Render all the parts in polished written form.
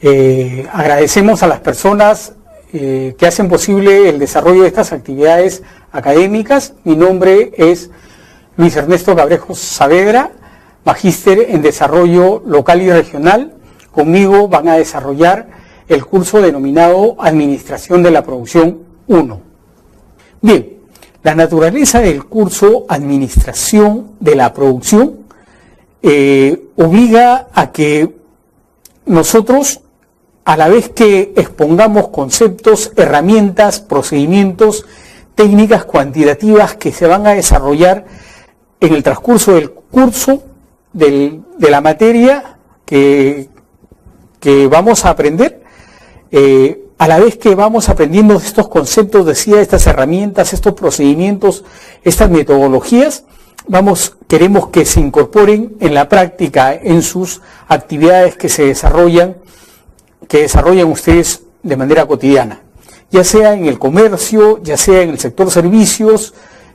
Agradecemos a las personas que hacen posible el desarrollo de estas actividades académicas. Mi nombre es Luis Ernesto Cabrejos Saavedra, magíster en Desarrollo Local y Regional. Conmigo van a desarrollar el curso denominado Administración de la Producción 1. Bien, la naturaleza del curso Administración de la Producción obliga a que nosotros, a la vez que expongamos conceptos, herramientas, procedimientos, técnicas cuantitativas que se van a desarrollar en el transcurso del curso, de la materia que vamos a aprender, a la vez que vamos aprendiendo estos conceptos, decía, estas herramientas, estos procedimientos, estas metodologías, queremos que se incorporen en la práctica, en sus actividades que desarrollan ustedes de manera cotidiana, ya sea en el comercio, ya sea en el sector servicios,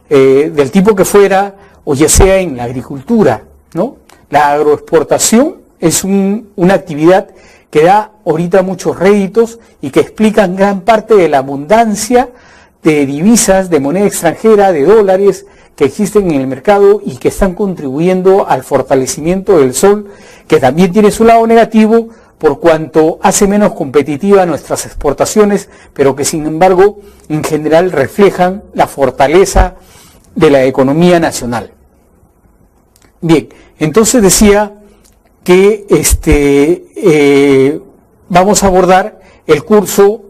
del tipo que fuera, o ya sea en la agricultura, ¿no? La agroexportación es una actividad que da ahorita muchos réditos y que explican gran parte de la abundancia de divisas, de moneda extranjera, de dólares que existen en el mercado y que están contribuyendo al fortalecimiento del sol, que también tiene su lado negativo por cuanto hace menos competitiva nuestras exportaciones, pero que sin embargo en general reflejan la fortaleza de la economía nacional. Bien, entonces decía que vamos a abordar el curso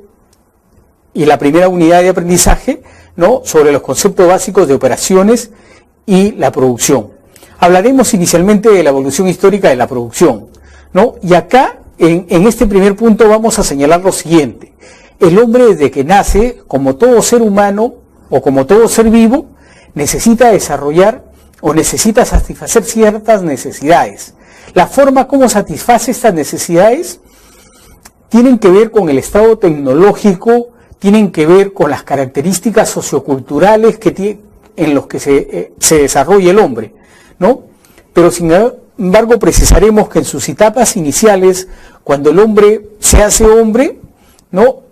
y la primera unidad de aprendizaje, ¿no?, sobre los conceptos básicos de operaciones y la producción. Hablaremos inicialmente de la evolución histórica de la producción, ¿no? Y acá, en este primer punto, vamos a señalar lo siguiente. El hombre, desde que nace, como todo ser humano o como todo ser vivo, necesita desarrollar o necesita satisfacer ciertas necesidades. La forma como satisface estas necesidades tienen que ver con el estado tecnológico, tienen que ver con las características socioculturales en los que se desarrolla el hombre, ¿no? Pero sin embargo precisaremos que en sus etapas iniciales, cuando el hombre se hace hombre, ¿no?,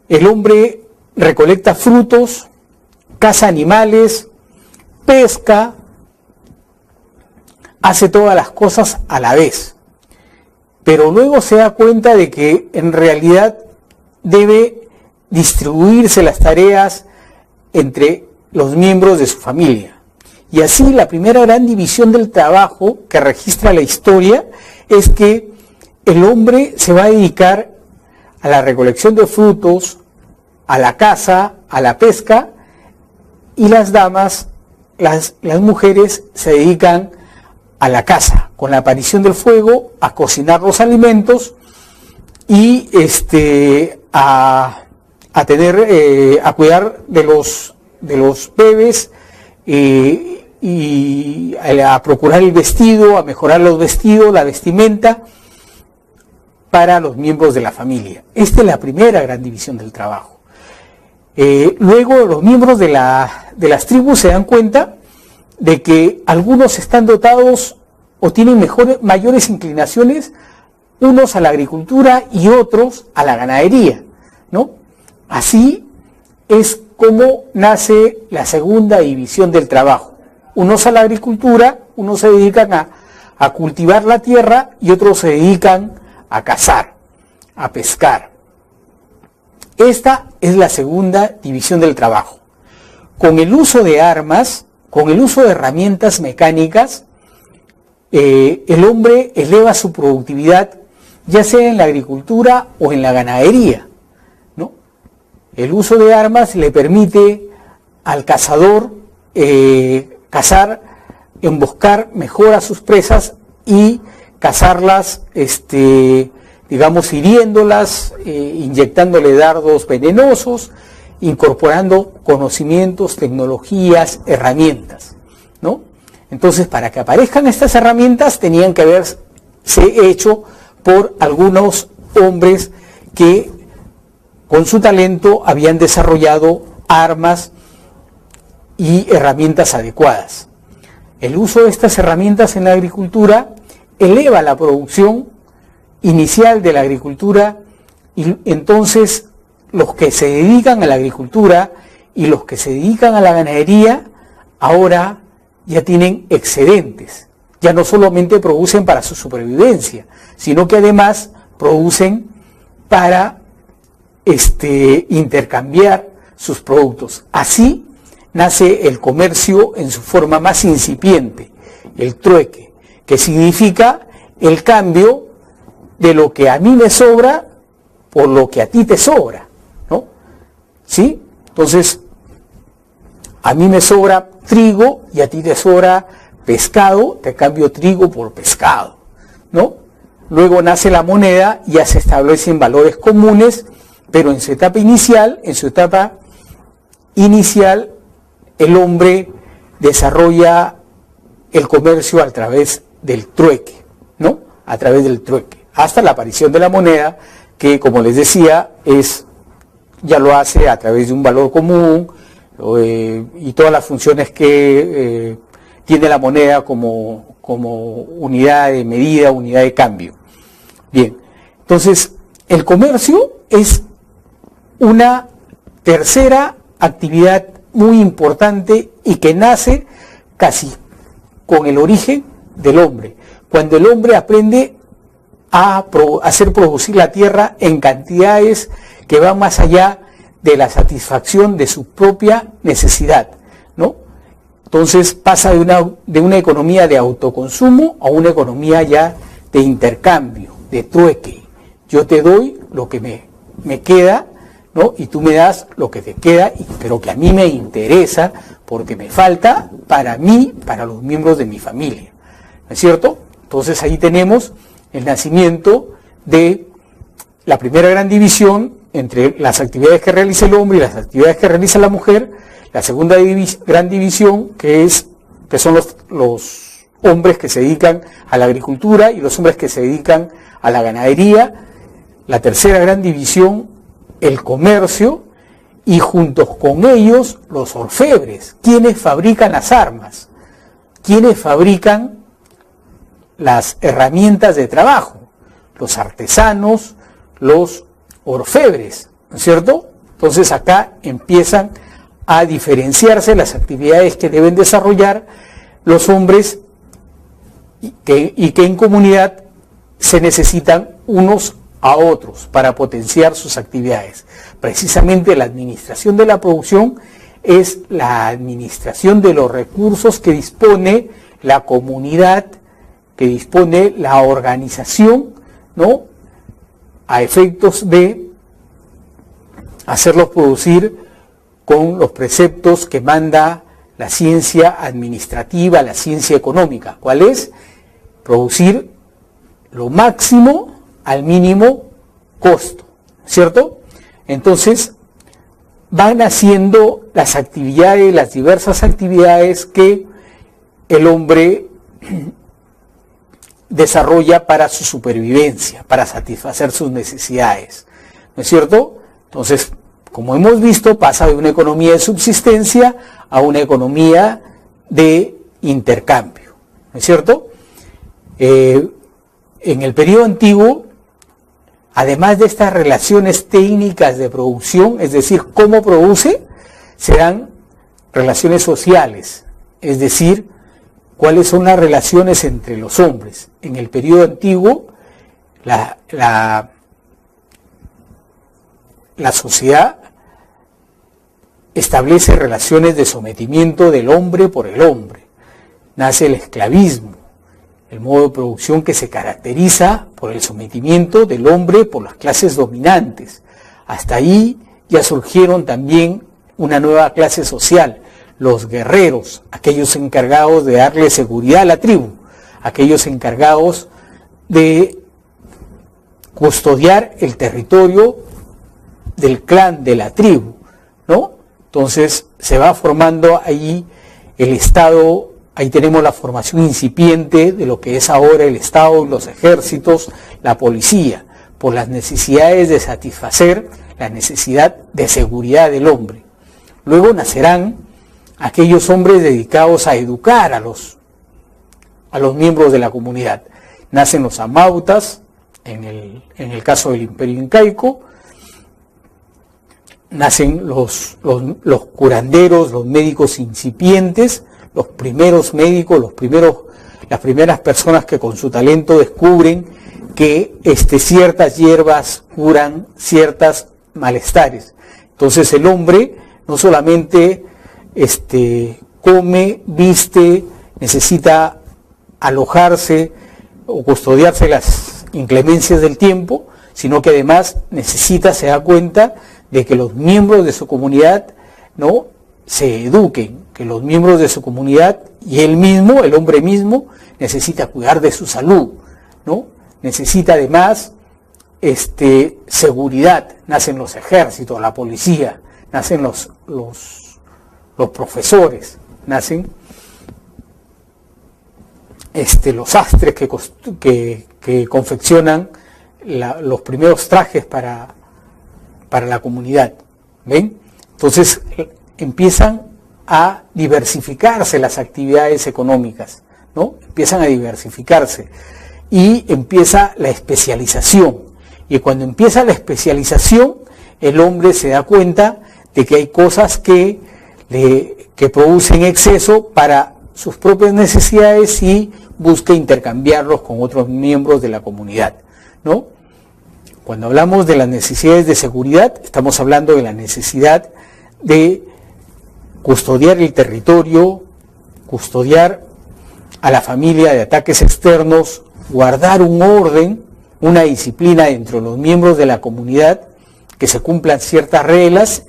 el hombre recolecta frutos, caza animales, pesca, hace todas las cosas a la vez, pero luego se da cuenta de que en realidad debe distribuirse las tareas entre los miembros de su familia. Y así la primera gran división del trabajo que registra la historia es que el hombre se va a dedicar a la recolección de frutos, a la caza, a la pesca, y las damas, las mujeres, se dedican a la casa, con la aparición del fuego, a cocinar los alimentos y a cuidar de los bebés y a procurar el vestido, a mejorar los vestidos, la vestimenta para los miembros de la familia. Esta es la primera gran división del trabajo. Luego los miembros de las tribus se dan cuenta de que algunos están dotados o tienen mayores inclinaciones, unos a la agricultura y otros a la ganadería, ¿no? Así es como nace la segunda división del trabajo. Unos a la agricultura, unos se dedican a cultivar la tierra y otros se dedican a cazar, a pescar. Esta es la segunda división del trabajo. Con el uso de armas, con el uso de herramientas mecánicas, el hombre eleva su productividad, ya sea en la agricultura o en la ganadería, ¿no? El uso de armas le permite al cazador cazar, emboscar mejor a sus presas y cazarlas, digamos, hiriéndolas, inyectándole dardos venenosos, incorporando conocimientos, tecnologías, herramientas, ¿no? Entonces, para que aparezcan estas herramientas, tenían que haberse hecho por algunos hombres que con su talento habían desarrollado armas y herramientas adecuadas. El uso de estas herramientas en la agricultura eleva la producción inicial de la agricultura, y entonces los que se dedican a la agricultura y los que se dedican a la ganadería ahora ya tienen excedentes. Ya no solamente producen para su supervivencia, sino que además producen para intercambiar sus productos. Así nace el comercio en su forma más incipiente, el trueque, que significa el cambio de lo que a mí me sobra por lo que a ti te sobra, ¿no? ¿Sí? Entonces, a mí me sobra trigo y a ti te sobra pescado, te cambio trigo por pescado, ¿no? Luego nace la moneda, ya se establecen valores comunes, pero en su etapa inicial, el hombre desarrolla el comercio a través del trueque, ¿no? A través del trueque, hasta la aparición de la moneda, que como les decía, ya lo hace a través de un valor común, y todas las funciones que tiene la moneda como unidad de medida, unidad de cambio. Bien, entonces el comercio es una tercera actividad muy importante y que nace casi con el origen del hombre, cuando el hombre aprende a hacer producir la tierra en cantidades que van más allá de la satisfacción de su propia necesidad, ¿no? Entonces pasa de una economía de autoconsumo a una economía ya de intercambio, de trueque. Yo te doy lo que me queda, ¿no? Y tú me das lo que te queda, pero que a mí me interesa porque me falta para mí, para los miembros de mi familia, ¿no es cierto? Entonces ahí tenemos el nacimiento de la primera gran división entre las actividades que realiza el hombre y las actividades que realiza la mujer. La segunda gran división, que son los hombres que se dedican a la agricultura y los hombres que se dedican a la ganadería. La tercera gran división, el comercio, y juntos con ellos los orfebres, quienes fabrican las armas, quienes fabrican las herramientas de trabajo, los artesanos, los orfebres, ¿no es cierto? Entonces acá empiezan a diferenciarse las actividades que deben desarrollar los hombres y que en comunidad se necesitan unos a otros para potenciar sus actividades. Precisamente la administración de la producción es la administración de los recursos que dispone la comunidad, que dispone la organización, ¿no? A efectos de hacerlos producir con los preceptos que manda la ciencia administrativa, la ciencia económica. ¿Cuál es? Producir lo máximo al mínimo costo, ¿cierto? Entonces, van haciendo las actividades, las diversas actividades que el hombre desarrolla para su supervivencia, para satisfacer sus necesidades, ¿no es cierto? Entonces, como hemos visto, pasa de una economía de subsistencia a una economía de intercambio, ¿no es cierto? En el periodo antiguo, además de estas relaciones técnicas de producción, es decir, cómo produce, se dan relaciones sociales, es decir, cuáles son las relaciones entre los hombres. En el periodo antiguo, la sociedad establece relaciones de sometimiento del hombre por el hombre. Nace el esclavismo, el modo de producción que se caracteriza por el sometimiento del hombre por las clases dominantes. Hasta ahí ya surgieron también una nueva clase social, los guerreros, aquellos encargados de darle seguridad a la tribu, aquellos encargados de custodiar el territorio del clan, de la tribu, ¿no? Entonces se va formando ahí el Estado. Ahí tenemos la formación incipiente de lo que es ahora el Estado, los ejércitos, la policía, por las necesidades de satisfacer la necesidad de seguridad del hombre. Luego nacerán aquellos hombres dedicados a educar a los miembros de la comunidad. Nacen los amautas, en el caso del Imperio Incaico, nacen los curanderos, los médicos incipientes, los primeros médicos, las primeras personas que con su talento descubren que ciertas hierbas curan ciertos malestares. Entonces el hombre no solamente come, viste, necesita alojarse o custodiarse las inclemencias del tiempo, sino que además se da cuenta de que los miembros de su comunidad no se eduquen, que los miembros de su comunidad y él mismo, el hombre mismo, necesita cuidar de su salud, ¿no? Necesita además seguridad. Nacen los ejércitos, la policía, nacen los profesores, nacen los sastres que confeccionan los primeros trajes para la comunidad. ¿Ven? Entonces empiezan a diversificarse las actividades económicas, ¿no? Empiezan a diversificarse y empieza la especialización. Y cuando empieza la especialización, el hombre se da cuenta de que hay cosas que producen exceso para sus propias necesidades y busca intercambiarlos con otros miembros de la comunidad, ¿no? Cuando hablamos de las necesidades de seguridad, estamos hablando de la necesidad de custodiar el territorio, custodiar a la familia de ataques externos, guardar un orden, una disciplina dentro de los miembros de la comunidad, que se cumplan ciertas reglas.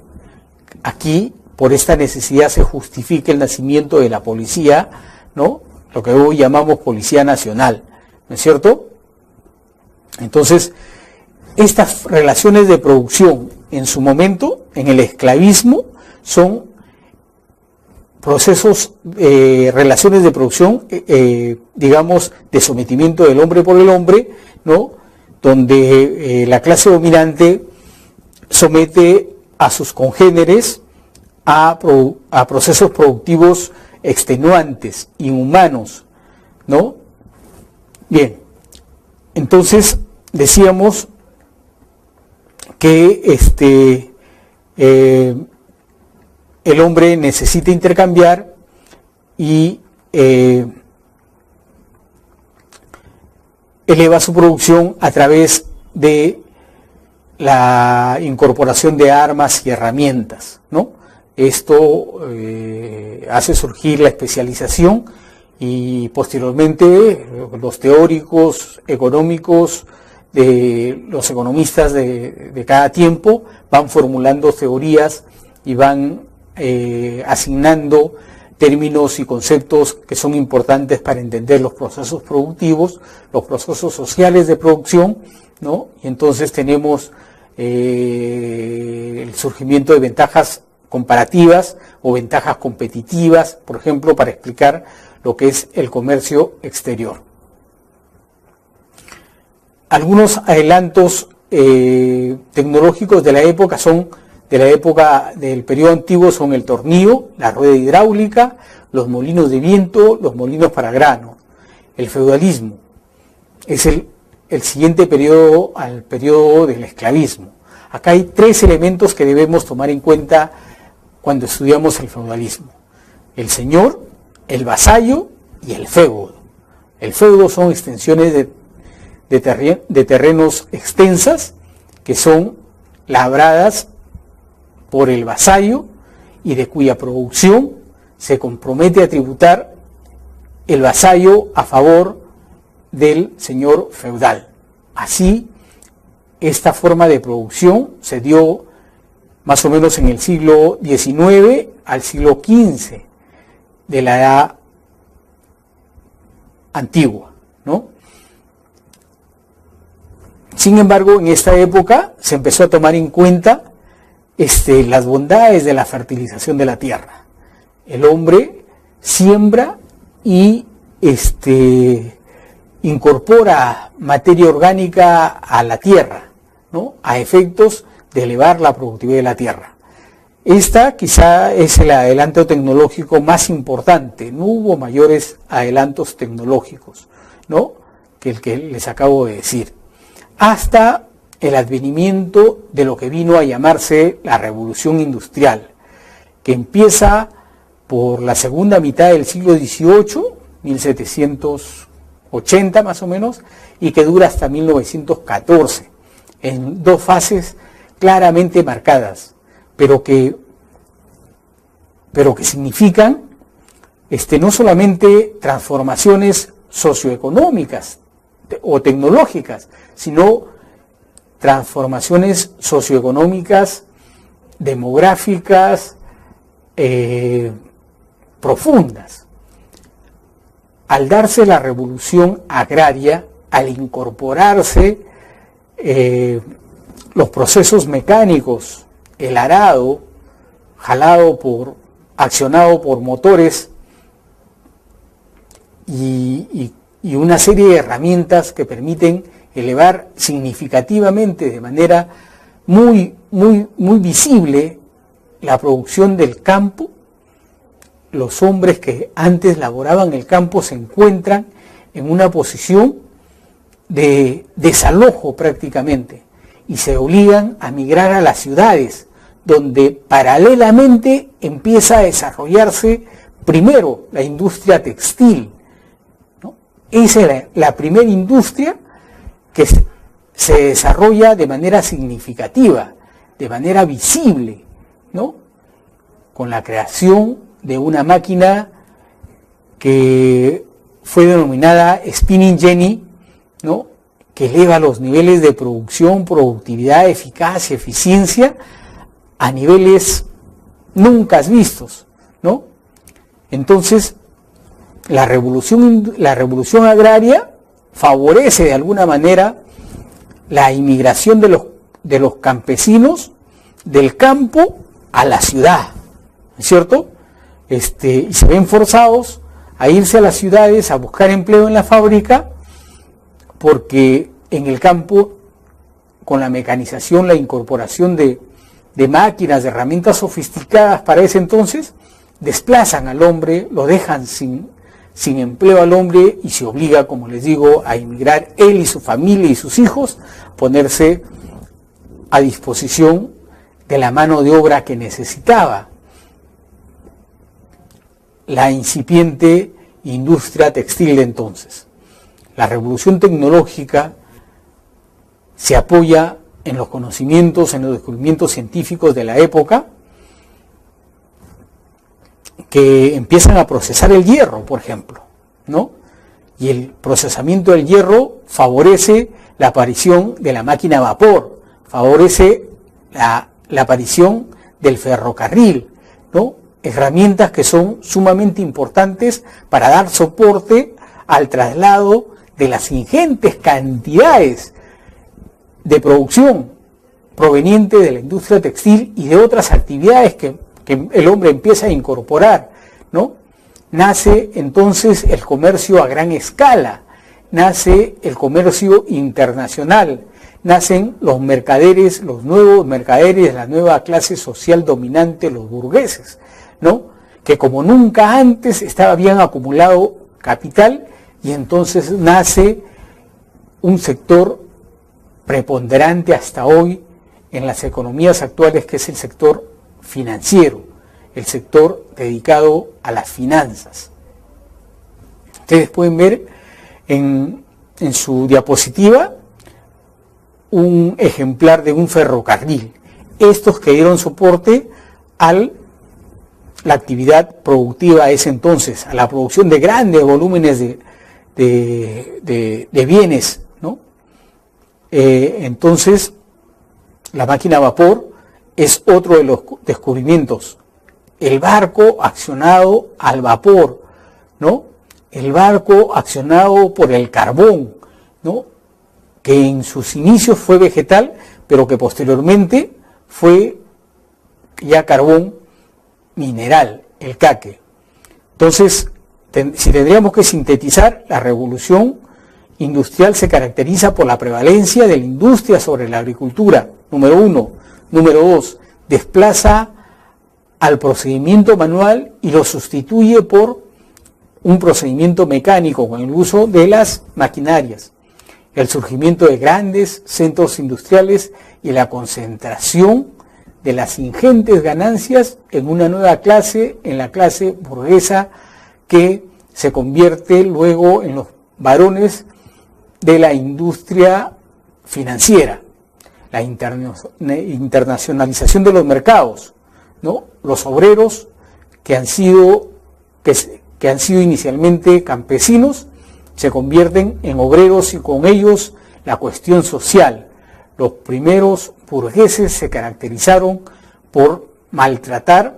Aquí, por esta necesidad, se justifica el nacimiento de la policía, ¿no? Lo que hoy llamamos Policía Nacional, ¿no es cierto? Entonces, estas relaciones de producción, en su momento, en el esclavismo, son procesos, relaciones de producción, digamos, de sometimiento del hombre por el hombre, ¿no? Donde la clase dominante somete a sus congéneres a procesos productivos extenuantes, inhumanos, ¿no? Bien, entonces decíamos que el hombre necesita intercambiar y eleva su producción a través de la incorporación de armas y herramientas, ¿no? Esto hace surgir la especialización y posteriormente los teóricos económicos, los economistas de cada tiempo van formulando teorías y van asignando términos y conceptos que son importantes para entender los procesos productivos, los procesos sociales de producción, ¿no? Y entonces tenemos el surgimiento de ventajas comparativas o ventajas competitivas, por ejemplo, para explicar lo que es el comercio exterior. Algunos adelantos tecnológicos de la época del periodo antiguo son el tornillo, la rueda hidráulica, los molinos de viento, los molinos para grano. El feudalismo es el siguiente periodo al periodo del esclavismo. Acá hay tres elementos que debemos tomar en cuenta cuando estudiamos el feudalismo: el señor, el vasallo y el feudo. El feudo son extensiones de terrenos extensas que son labradas por el vasallo y de cuya producción se compromete a tributar el vasallo a favor del señor feudal. Así, esta forma de producción se dio más o menos en el siglo XIX al siglo XV de la edad antigua, ¿no? Sin embargo, en esta época se empezó a tomar en cuenta las bondades de la fertilización de la tierra. El hombre siembra y incorpora materia orgánica a la tierra, ¿no? A efectos de elevar la productividad de la tierra. Esta quizá es el adelanto tecnológico más importante. No hubo mayores adelantos tecnológicos, ¿no?, que el que les acabo de decir. hasta el advenimiento de lo que vino a llamarse la Revolución Industrial, que empieza por la segunda mitad del siglo XVIII, 1780 más o menos, y que dura hasta 1914, en dos fases claramente marcadas, pero que significan no solamente transformaciones socioeconómicas o tecnológicas, sino transformaciones socioeconómicas, demográficas, profundas. Al darse la revolución agraria, al incorporarse los procesos mecánicos, el arado, accionado por motores y una serie de herramientas que permiten elevar significativamente, de manera muy visible, la producción del campo. Los hombres que antes laboraban el campo se encuentran en una posición de desalojo prácticamente y se obligan a migrar a las ciudades, donde paralelamente empieza a desarrollarse primero la industria textil, ¿no? Esa es la primera industria que se desarrolla de manera significativa, de manera visible, ¿no? Con la creación de una máquina que fue denominada Spinning Jenny, ¿no? Que eleva los niveles de producción, productividad, eficacia, eficiencia a niveles nunca vistos, ¿no? Entonces, la revolución agraria favorece de alguna manera la inmigración de los campesinos del campo a la ciudad, ¿no es cierto? Y se ven forzados a irse a las ciudades a buscar empleo en la fábrica, porque en el campo, con la mecanización, la incorporación de máquinas, de herramientas sofisticadas para ese entonces, desplazan al hombre, lo dejan sin empleo al hombre y se obliga, como les digo, a emigrar él y su familia y sus hijos, ponerse a disposición de la mano de obra que necesitaba la incipiente industria textil de entonces. La revolución tecnológica se apoya en los conocimientos, en los descubrimientos científicos de la época, que empiezan a procesar el hierro, por ejemplo, ¿no? Y el procesamiento del hierro favorece la aparición de la máquina a vapor, favorece la aparición del ferrocarril, ¿no? Herramientas que son sumamente importantes para dar soporte al traslado de las ingentes cantidades de producción proveniente de la industria textil y de otras actividades que el hombre empieza a incorporar, ¿no? Nace entonces el comercio a gran escala, nace el comercio internacional, nacen los mercaderes, los nuevos mercaderes, la nueva clase social dominante, los burgueses, ¿no? Que como nunca antes habían acumulado capital, y entonces nace un sector preponderante hasta hoy en las economías actuales, que es el sector financiero, el sector dedicado a las finanzas. Ustedes pueden ver en su diapositiva un ejemplar de un ferrocarril. Estos que dieron soporte a la actividad productiva a ese entonces, a la producción de grandes volúmenes de bienes, ¿no? Entonces, la máquina a vapor es otro de los descubrimientos. El barco accionado al vapor, ¿no? El barco accionado por el carbón, ¿no? Que en sus inicios fue vegetal, pero que posteriormente fue ya carbón mineral, el caque. Entonces, si tendríamos que sintetizar, la revolución industrial se caracteriza por la prevalencia de la industria sobre la agricultura, número uno. Número dos, desplaza al procedimiento manual y lo sustituye por un procedimiento mecánico con el uso de las maquinarias. el surgimiento de grandes centros industriales y la concentración de las ingentes ganancias en una nueva clase, en la clase burguesa, que se convierte luego en los varones de la industria financiera, la internacionalización de los mercados, ¿no? Los obreros que han sido inicialmente campesinos se convierten en obreros y con ellos la cuestión social. Los primeros burgueses se caracterizaron por maltratar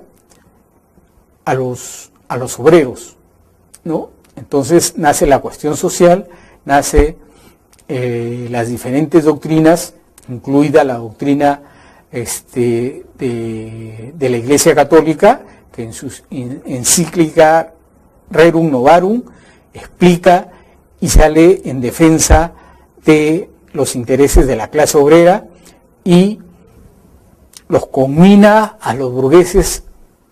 a los obreros, ¿no? Entonces nace la cuestión social, nace las diferentes doctrinas, incluida la doctrina de la Iglesia Católica, que en su encíclica Rerum Novarum explica y sale en defensa de los intereses de la clase obrera y los conmina a los burgueses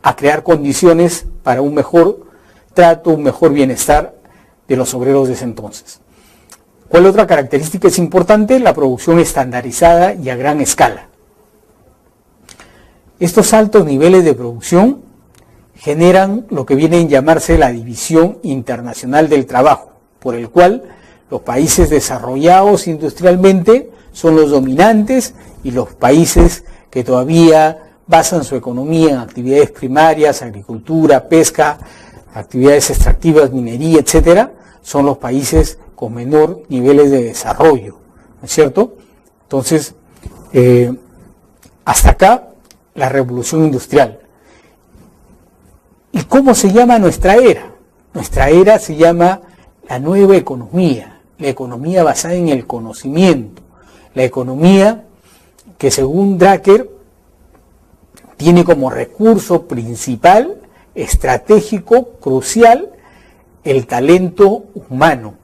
a crear condiciones para un mejor trato, un mejor bienestar de los obreros de ese entonces. ¿Cuál otra característica es importante? La producción estandarizada y a gran escala. Estos altos niveles de producción generan lo que viene a llamarse la división internacional del trabajo, por el cual los países desarrollados industrialmente son los dominantes y los países que todavía basan su economía en actividades primarias, agricultura, pesca, actividades extractivas, minería, etcétera, son los países con menor niveles de desarrollo, ¿no es cierto? Entonces, hasta acá la revolución industrial. ¿Y cómo se llama nuestra era? Nuestra era se llama la nueva economía, la economía basada en el conocimiento, la economía que según Drucker tiene como recurso principal, estratégico, crucial, el talento humano.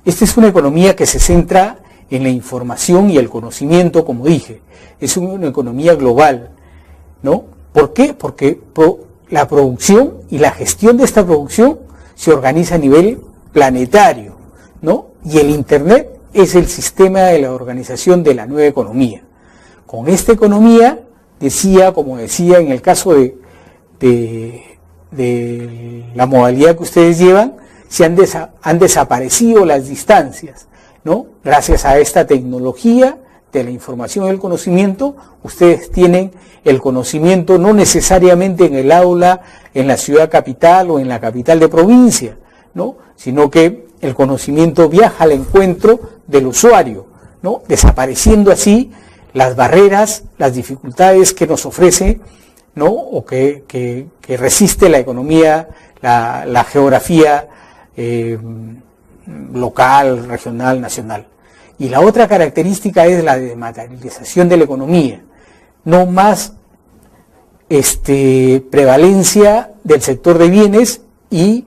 Esta es una economía que se centra en la información y el conocimiento, como dije. Es una economía global, ¿no? ¿Por qué? Porque la producción y la gestión de esta producción se organiza a nivel planetario, ¿no? Y el Internet es el sistema de la organización de la nueva economía. Con esta economía, como decía en el caso de la modalidad que ustedes llevan, han desaparecido las distancias, ¿no? Gracias a esta tecnología de la información y el conocimiento, ustedes tienen el conocimiento no necesariamente en el aula, en la ciudad capital o en la capital de provincia, ¿no? Sino que el conocimiento viaja al encuentro del usuario, ¿no? Desapareciendo así las barreras, las dificultades que nos ofrece, ¿no? O que resiste la economía, la geografía local, regional, nacional. Y la otra característica es la desmaterialización de la economía. No más prevalencia del sector de bienes y,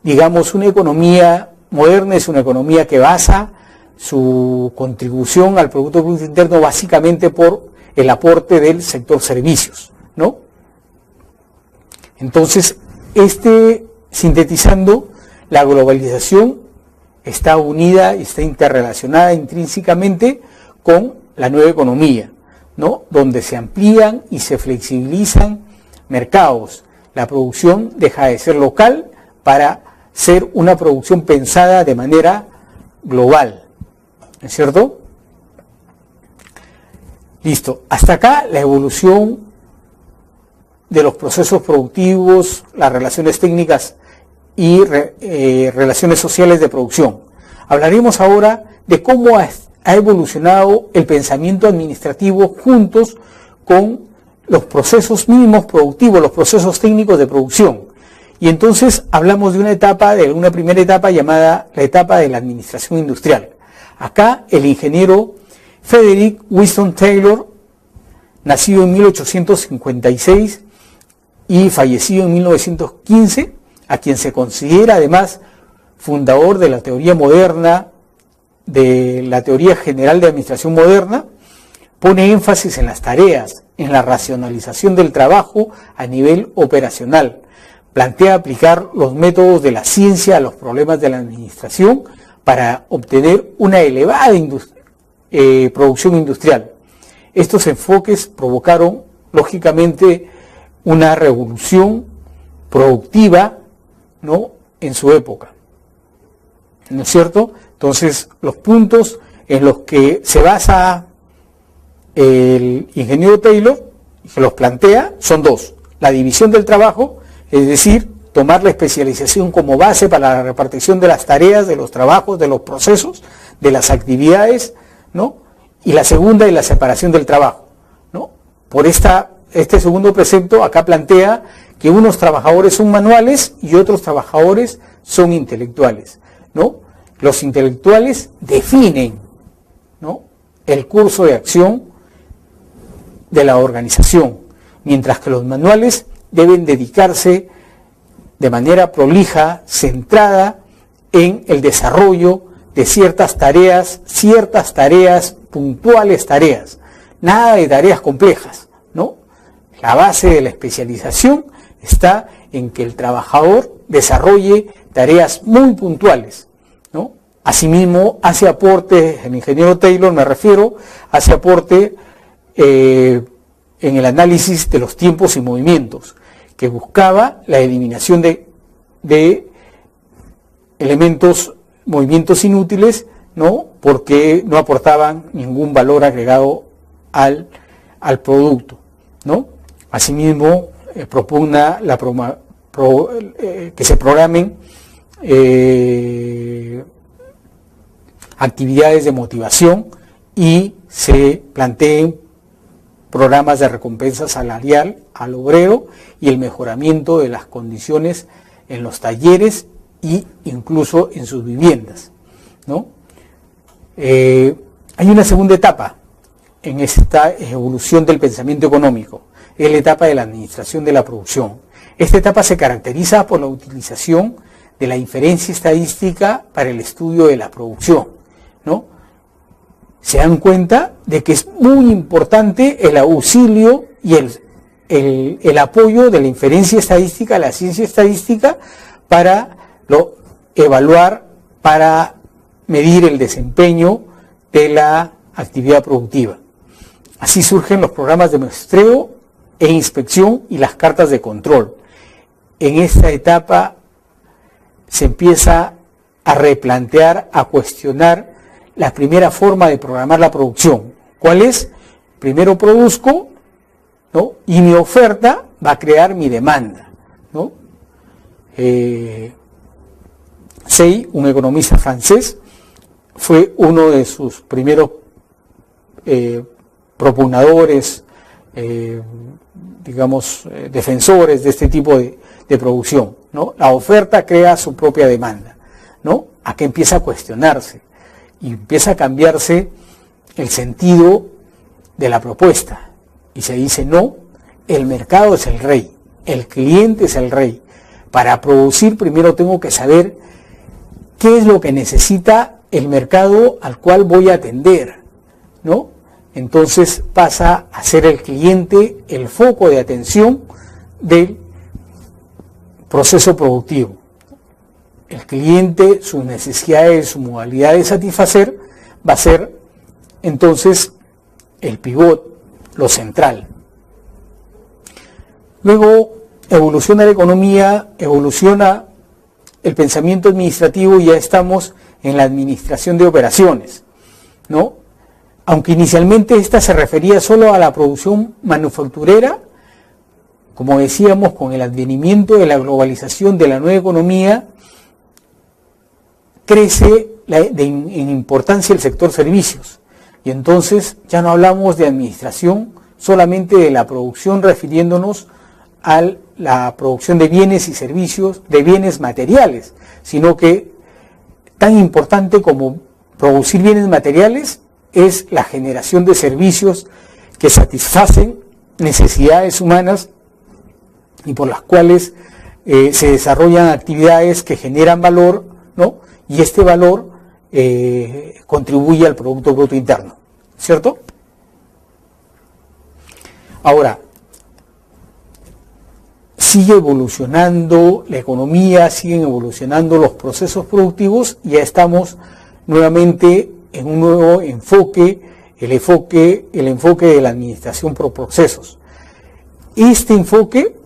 digamos, una economía moderna es una economía que basa su contribución al Producto Bruto Interno básicamente por el aporte del sector servicios, ¿no? Entonces, sintetizando, la globalización está unida y está interrelacionada intrínsecamente con la nueva economía, ¿no? Donde se amplían y se flexibilizan mercados. La producción deja de ser local para ser una producción pensada de manera global, ¿no es cierto? Listo. Hasta acá la evolución de los procesos productivos, las relaciones técnicas y relaciones sociales de producción. Hablaremos ahora de cómo ha evolucionado el pensamiento administrativo juntos con los procesos mínimos productivos, los procesos técnicos de producción. Y entonces hablamos de una primera etapa llamada la etapa de la administración industrial. Acá el ingeniero Frederick Winston Taylor, nacido en 1856 y fallecido en 1915, a quien se considera además fundador de la teoría moderna, de la teoría general de administración moderna, pone énfasis en las tareas, en la racionalización del trabajo a nivel operacional. Plantea aplicar los métodos de la ciencia a los problemas de la administración para obtener una elevada producción industrial. Estos enfoques provocaron, lógicamente, una revolución productiva, ¿no?, en su época, ¿no es cierto? Entonces, los puntos en los que se basa el ingeniero Taylor, que los plantea, son dos: la división del trabajo, es decir, tomar la especialización como base para la repartición de las tareas, de los trabajos, de los procesos, de las actividades, ¿no? Y la segunda es la separación del trabajo, ¿no? Por este segundo precepto acá plantea que unos trabajadores son manuales y otros trabajadores son intelectuales, ¿no? Los intelectuales definen, ¿no?, el curso de acción de la organización, mientras que los manuales deben dedicarse de manera prolija, centrada en el desarrollo de ciertas tareas, puntuales tareas, nada de tareas complejas, ¿no? La base de la especialización está en que el trabajador desarrolle tareas muy puntuales, ¿no? Asimismo, hace aporte, el ingeniero Taylor, me refiero, hace aporte en el análisis de los tiempos y movimientos, que buscaba la eliminación de movimientos inútiles, ¿no?, porque no aportaban ningún valor agregado al producto, ¿no? Asimismo, propugna que se programen actividades de motivación y se planteen programas de recompensa salarial al obrero y el mejoramiento de las condiciones en los talleres e incluso en sus viviendas, ¿no? Hay una segunda etapa en esta evolución del pensamiento económico, es la etapa de la administración de la producción. Esta etapa se caracteriza por la utilización de la inferencia estadística para el estudio de la producción, ¿no? Se dan cuenta de que es muy importante el auxilio y el apoyo de la inferencia estadística, la ciencia estadística, para evaluar, para medir el desempeño de la actividad productiva. Así surgen los programas de muestreo e inspección y las cartas de control. En esta etapa se empieza a replantear, a cuestionar la primera forma de programar la producción. ¿Cuál es? Primero produzco, ¿no?, y mi oferta va a crear mi demanda, ¿no? Say, un economista francés, fue uno de sus primeros propugnadores, defensores de este tipo de producción, ¿no? La oferta crea su propia demanda, ¿no? Aquí empieza a cuestionarse y empieza a cambiarse el sentido de la propuesta y se dice: no, el mercado es el rey, el cliente es el rey. Para producir primero tengo que saber qué es lo que necesita el mercado al cual voy a atender, ¿no? Entonces pasa a ser el cliente el foco de atención del proceso productivo. El cliente, sus necesidades, su modalidad de satisfacer, va a ser entonces el pivot, lo central. Luego evoluciona la economía, evoluciona el pensamiento administrativo y ya estamos en la administración de operaciones, ¿no? Aunque inicialmente esta se refería solo a la producción manufacturera, como decíamos, con el advenimiento de la globalización de la nueva economía, crece en importancia el sector servicios. Y entonces ya no hablamos de administración solamente de la producción, refiriéndonos a la producción de bienes y servicios, de bienes materiales, sino que tan importante como producir bienes materiales es la generación de servicios que satisfacen necesidades humanas y por las cuales se desarrollan actividades que generan valor, ¿no? Y este valor contribuye al Producto Bruto Interno, ¿cierto? sigue evolucionando la economía, siguen evolucionando los procesos productivos y ya estamos nuevamente en un nuevo enfoque, el enfoque de la administración por procesos. Este enfoque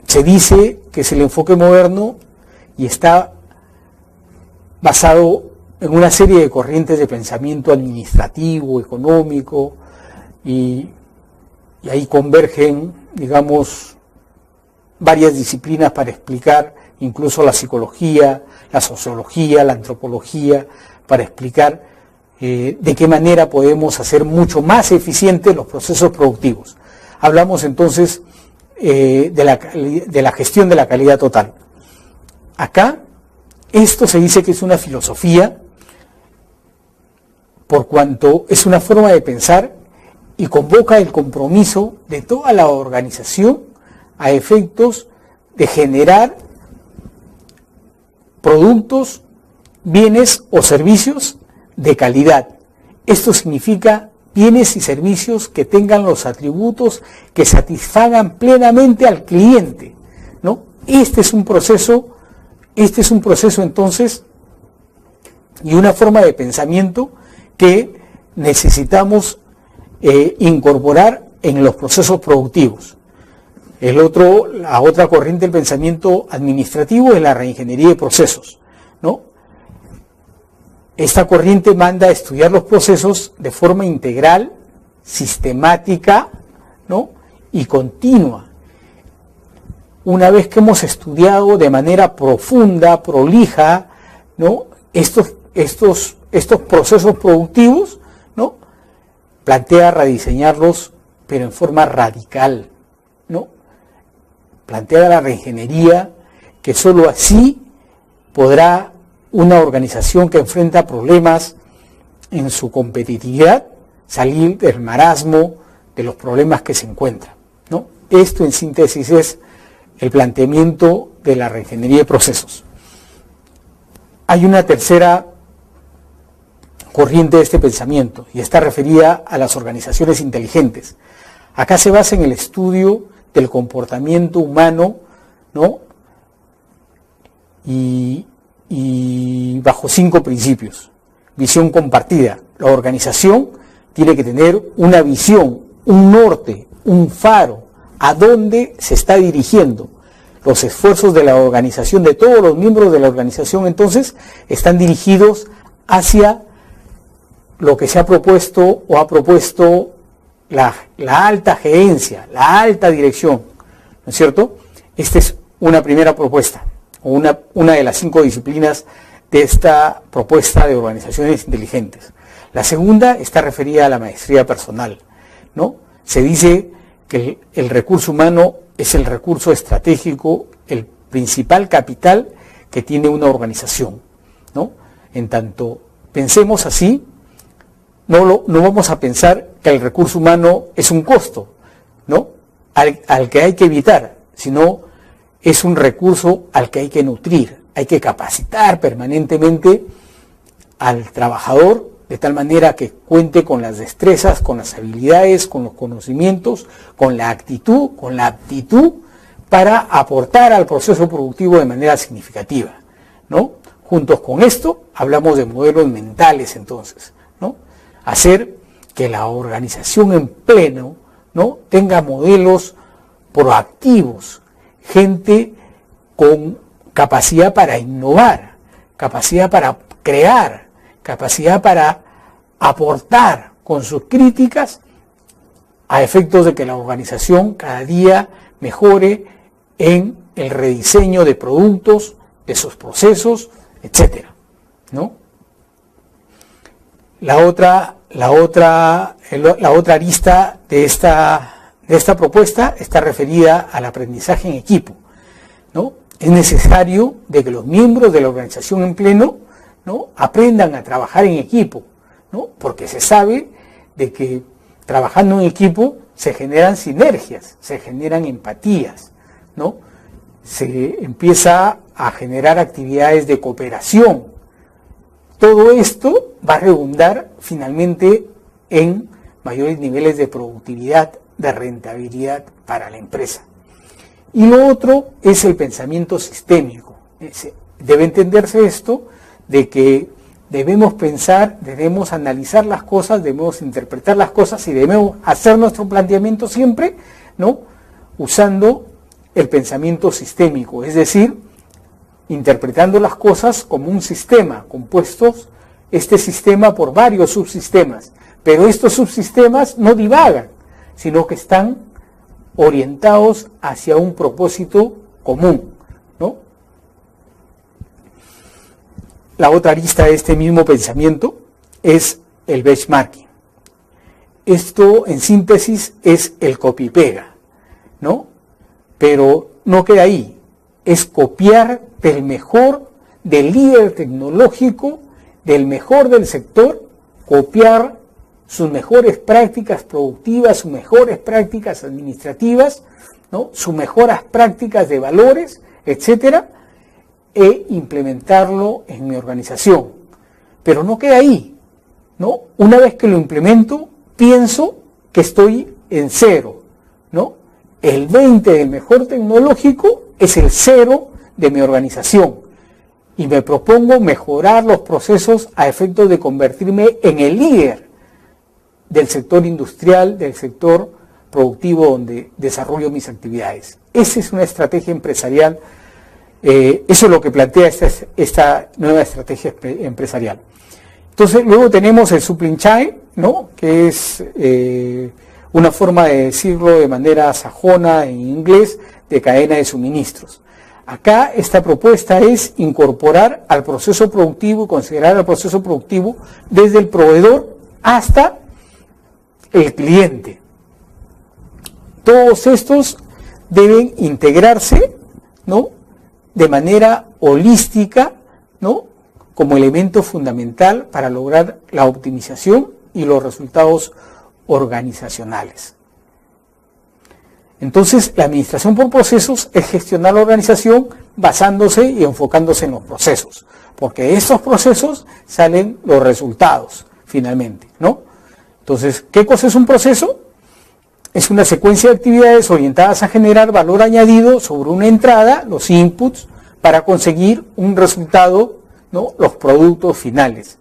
se dice que es el enfoque moderno y está basado en una serie de corrientes de pensamiento administrativo, económico, y ahí convergen, digamos, varias disciplinas para explicar, incluso la psicología, la sociología, la antropología, para explicar de qué manera podemos hacer mucho más eficientes los procesos productivos. Hablamos entonces de la gestión de la calidad total. Acá, esto se dice que es una filosofía, por cuanto es una forma de pensar y convoca el compromiso de toda la organización a efectos de generar productos, bienes o servicios de calidad. Esto significa bienes y servicios que tengan los atributos que satisfagan plenamente al cliente, ¿no? Este es un proceso entonces y una forma de pensamiento que necesitamos incorporar en los procesos productivos. La otra corriente del pensamiento administrativo es la reingeniería de procesos, ¿no? Esta corriente manda a estudiar los procesos de forma integral, sistemática, ¿no? Y continua. Una vez que hemos estudiado de manera profunda, prolija, ¿no? estos procesos productivos, ¿no? Plantea rediseñarlos, pero en forma radical, ¿no? Plantea la reingeniería, que sólo así podrá una organización que enfrenta problemas en su competitividad salir del marasmo de los problemas que se encuentran, ¿no? Esto en síntesis es el planteamiento de la reingeniería de procesos. Hay una tercera corriente de este pensamiento y está referida a las organizaciones inteligentes. Acá se basa en el estudio del comportamiento humano, ¿no? Y bajo 5 principios. Visión compartida. La organización tiene que tener una visión, un norte, un faro, a dónde se está dirigiendo. Los esfuerzos de la organización, de todos los miembros de la organización, entonces, están dirigidos hacia lo que se ha propuesto o ha propuesto la alta gerencia, la alta dirección, ¿no es cierto? Esta es una primera propuesta, o una de las 5 disciplinas de esta propuesta de organizaciones inteligentes. La segunda está referida a la maestría personal, ¿no? Se dice que el recurso humano es el recurso estratégico, el principal capital que tiene una organización, ¿no? En tanto pensemos así, no vamos a pensar que el recurso humano es un costo, ¿no? Al que hay que evitar, sino es un recurso al que hay que nutrir, hay que capacitar permanentemente al trabajador de tal manera que cuente con las destrezas, con las habilidades, con los conocimientos, con la actitud, con la aptitud para aportar al proceso productivo de manera significativa, ¿no? Juntos con esto hablamos de modelos mentales entonces, ¿no? Hacer que la organización en pleno, ¿no? Tenga modelos proactivos, gente con capacidad para innovar, capacidad para crear, capacidad para aportar con sus críticas a efectos de que la organización cada día mejore en el rediseño de productos, de sus procesos, etcétera, ¿no? La otra arista de esta propuesta está referida al aprendizaje en equipo, ¿no? Es necesario de que los miembros de la organización en pleno, ¿no? Aprendan a trabajar en equipo, ¿no? Porque se sabe de que trabajando en equipo se generan sinergias, se generan empatías, ¿no? Se empieza a generar actividades de cooperación. Todo esto va a redundar finalmente en mayores niveles de productividad, de rentabilidad para la empresa. Y lo otro es el pensamiento sistémico. Debe entenderse esto de que debemos pensar, debemos analizar las cosas, debemos interpretar las cosas y debemos hacer nuestro planteamiento siempre, ¿no?, usando el pensamiento sistémico, es decir, interpretando las cosas como un sistema, compuestos este sistema por varios subsistemas, pero estos subsistemas no divagan, sino que están orientados hacia un propósito común, ¿no? La otra arista de este mismo pensamiento es el benchmarking. Esto, en síntesis, es el copy-pega, ¿no? Pero no queda ahí, es copiar del mejor, del líder tecnológico, del mejor del sector, copiar sus mejores prácticas productivas, sus mejores prácticas administrativas, ¿no?, sus mejores prácticas de valores, etcétera, e implementarlo en mi organización. Pero no queda ahí, ¿no? Una vez que lo implemento, pienso que estoy en cero, ¿no? El 20 del mejor tecnológico es el 0 de mi organización. Y me propongo mejorar los procesos a efectos de convertirme en el líder del sector industrial, del sector productivo donde desarrollo mis actividades. Esa es una estrategia empresarial. Eso es lo que plantea esta nueva estrategia empresarial. Entonces, luego tenemos el supply chain, ¿no?, que es una forma de decirlo de manera sajona en inglés, de cadena de suministros. Acá esta propuesta es incorporar al proceso productivo y considerar al proceso productivo desde el proveedor hasta el cliente. Todos estos deben integrarse, ¿no?, de manera holística, ¿no?, como elemento fundamental para lograr la optimización y los resultados organizacionales. Entonces, la administración por procesos es gestionar la organización basándose y enfocándose en los procesos, porque de estos procesos salen los resultados, finalmente, ¿no? Entonces, ¿qué cosa es un proceso? Es una secuencia de actividades orientadas a generar valor añadido sobre una entrada, los inputs, para conseguir un resultado, ¿no?, los productos finales.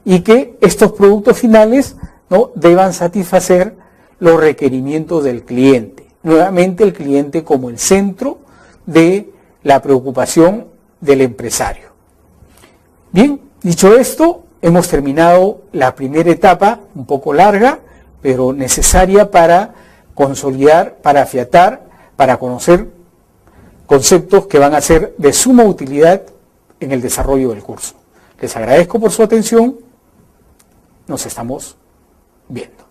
Y que estos productos finales, ¿no?, deban satisfacer los requerimientos del cliente. Nuevamente el cliente como el centro de la preocupación del empresario. Bien, dicho esto, hemos terminado la primera etapa, un poco larga, pero necesaria para consolidar, para afiatar, para conocer conceptos que van a ser de suma utilidad en el desarrollo del curso. Les agradezco por su atención. Nos estamos viendo.